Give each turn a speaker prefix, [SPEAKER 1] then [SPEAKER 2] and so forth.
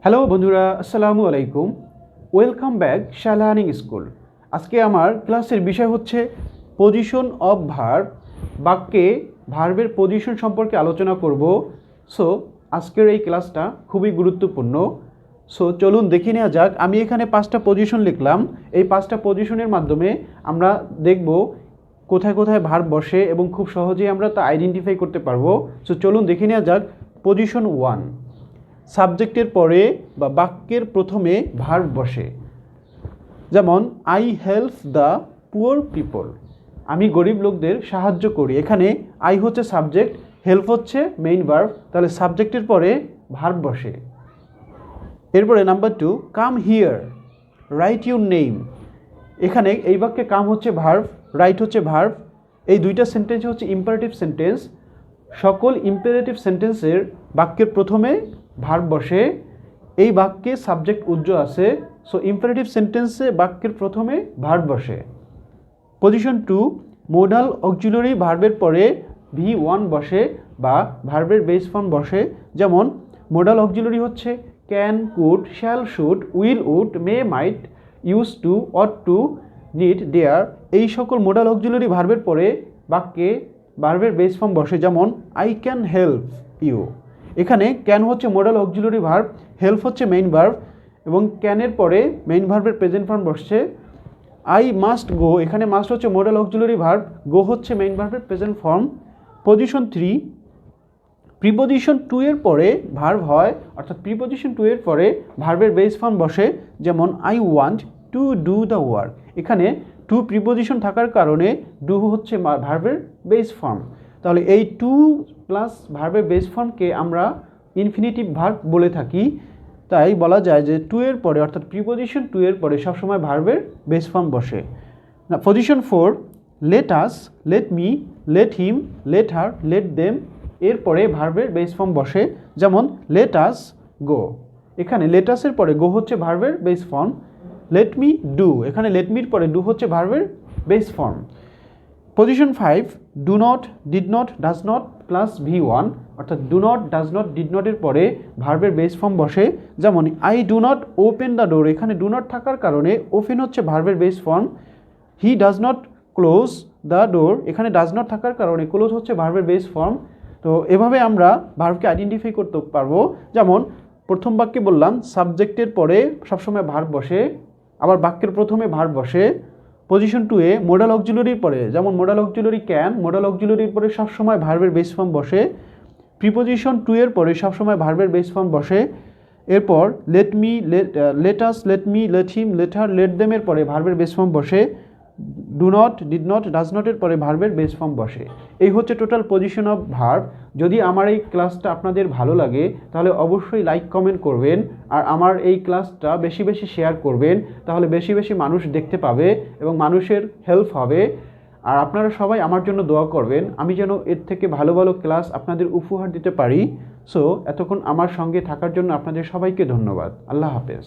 [SPEAKER 1] Hello বন্ধুরা, আসসালামু আলাইকুম। ওয়েলকাম ব্যাক শালার্নিং স্কুল। আজকে আমার ক্লাসের বিষয় হচ্ছে পজিশন অফ ভার্ব। বাক্যে ভার্বের পজিশন সম্পর্কে আলোচনা করব। সো আজকের এই ক্লাসটা খুবই গুরুত্বপূর্ণ। সো চলুন দেখে নেওয়া যাক। আমি এখানে 5টা পজিশন লিখলাম। এই 5টা পজিশনের মাধ্যমে আমরা দেখব কোথায় কোথায় ভার্ব বসে এবং খুব সহজেই আমরা তা আইডেন্টিফাই করতে পারবো। সো চলুন দেখে নেওয়া যাক। পজিশন 1, সাবজেক্টের পরে বা বাক্যের প্রথমে ভার্ব বসে। যেমন I help the poor people, আমি গরিব লোকদের সাহায্য করি। এখানে আই হচ্ছে সাবজেক্ট, হেল্প হচ্ছে মেইন ভার্ব, তাহলে সাবজেক্টের পরে ভার্ব বসে। এরপরে number 2, come here write your name. এখানে এই বাক্যে কাম হচ্ছে ভার্ব, রাইট হচ্ছে ভার্ব। এই দুইটা সেন্টেন্স হচ্ছে ইম্পারেটিভ সেন্টেন্স। সকল ইম্পারেটিভ সেন্টেন্সের বাক্যের প্রথমে ভার্ব বসে। এই বাক্যে সাবজেক্ট উজ্জ্ব আছে, সো ইম্পারেটিভ সেন্টেন্সে বাক্যের প্রথমে ভার্ব বসে। পজিশন 2, মোডাল অক্সিলারি ভার্বের পরে V1 বসে বা ভার্বের বেস ফর্ম বসে। যেমন মোডাল অক্সিলারি হচ্ছে can, could, shall, should, will, would, may, might, use to, ought to, need, dare. এই সকল মোডাল অক্সিলারি ভার্বের পরে বাক্যে ভার্বের বেস ফর্ম বসে। যেমন আই ক্যান হেল্প ইউ। এখানে ক্যান হচ্ছে মোডাল অক্সিলারি ভার্ব, হেল্প হচ্ছে মেইন ভার্ব এবং ক্যানের পরে মেইন ভার্বের প্রেজেন্ট ফর্ম বসছে। আই মাস্ট গো, এখানে মাস্ট হচ্ছে মোডাল অক্সিলারি ভার্ব, গো হচ্ছে মেইন ভার্বের প্রেজেন্ট ফর্ম। পজিশন 3, প্রিপোজিশন 2 এর পরে ভার্ব হয়, অর্থাৎ প্রিপোজিশন 2 এর পরে ভার্বের বেস ফর্ম বসে। যেমন I want to do the work. এখানে টু প্রিপোজিশন থাকার কারণে ডু হচ্ছে ভার্বের বেস ফর্ম। তাহলে এই টু প্লাস ভার্বের বেস ফর্মকে আমরা ইনফিনিটিভ ভার্ব বলে থাকি। তাই বলা যায় যে 2 এর পরে অর্থাৎ প্রিপোজিশন 2 এর পরে সবসময় ভার্বের বেস ফর্ম বসে। Position 4, late us, let me, let him, let her, let them. এরপরে ভার্বের বেস ফর্ম বসে। যেমন লেট আস গো। এখানে লেট আসের পরে গো হচ্ছে ভার্বের base form. Let me do, এখানে লেট মির পরে ডু হচ্ছে ভার্বের base form. Position 5, do not, did not, does not plus V1, অর্থাৎ do not, does not, did নটের পরে ভার্বের বেস ফর্ম বসে। যেমন I do not open the door. এখানে ডু নট থাকার কারণে ওপেন হচ্ছে ভার্বের base form. He does not close the door. এখানে ডাজ নট থাকার কারণে ক্লোজ হচ্ছে ভার্বের বেস ফর্ম। তো এভাবে আমরা ভার্বকে আইডেন্টিফাই করতে পারবো। যেমন প্রথম বাক্যে বললাম সাবজেক্টের পরে সবসময় ভার্ব বসে, আবার বাক্যের প্রথমে ভার্ব বসে। পজিশন 2-এ মোডাল অক্সিলারির পরে, যেমন মোডাল অক্সিলারি ক্যান, মোডাল অক্সিলারির পরে সবসময় ভার্বের বেস ফর্ম বসে। প্রিপোজিশন 2 এর পরে সবসময় ভার্বের বেস ফর্ম বসে। এরপর let me, let us, let me, let him, let her, let দেমের পরে ভার্বের বেস ফর্ম বসে। Do not, did not, does নটের পরে ভার্বের বেস ফর্ম বসে। এই হচ্ছে টোটাল পজিশন অফ ভার্ব। যদি আমার এই ক্লাসটা আপনাদের ভালো লাগে তাহলে অবশ্যই লাইক কমেন্ট করবেন, আর আমার এই ক্লাসটা বেশি বেশি শেয়ার করবেন, তাহলে বেশি বেশি মানুষ দেখতে পাবে এবং মানুষের হেল্প হবে। আর আপনারা সবাই আমার জন্য দোয়া করবেন, আমি যেন এর থেকে ভালো ভালো ক্লাস আপনাদের উপহার দিতে পারি। সো এতক্ষণ আমার সঙ্গে থাকার জন্য আপনাদের সবাইকে ধন্যবাদ। আল্লাহ হাফেজ।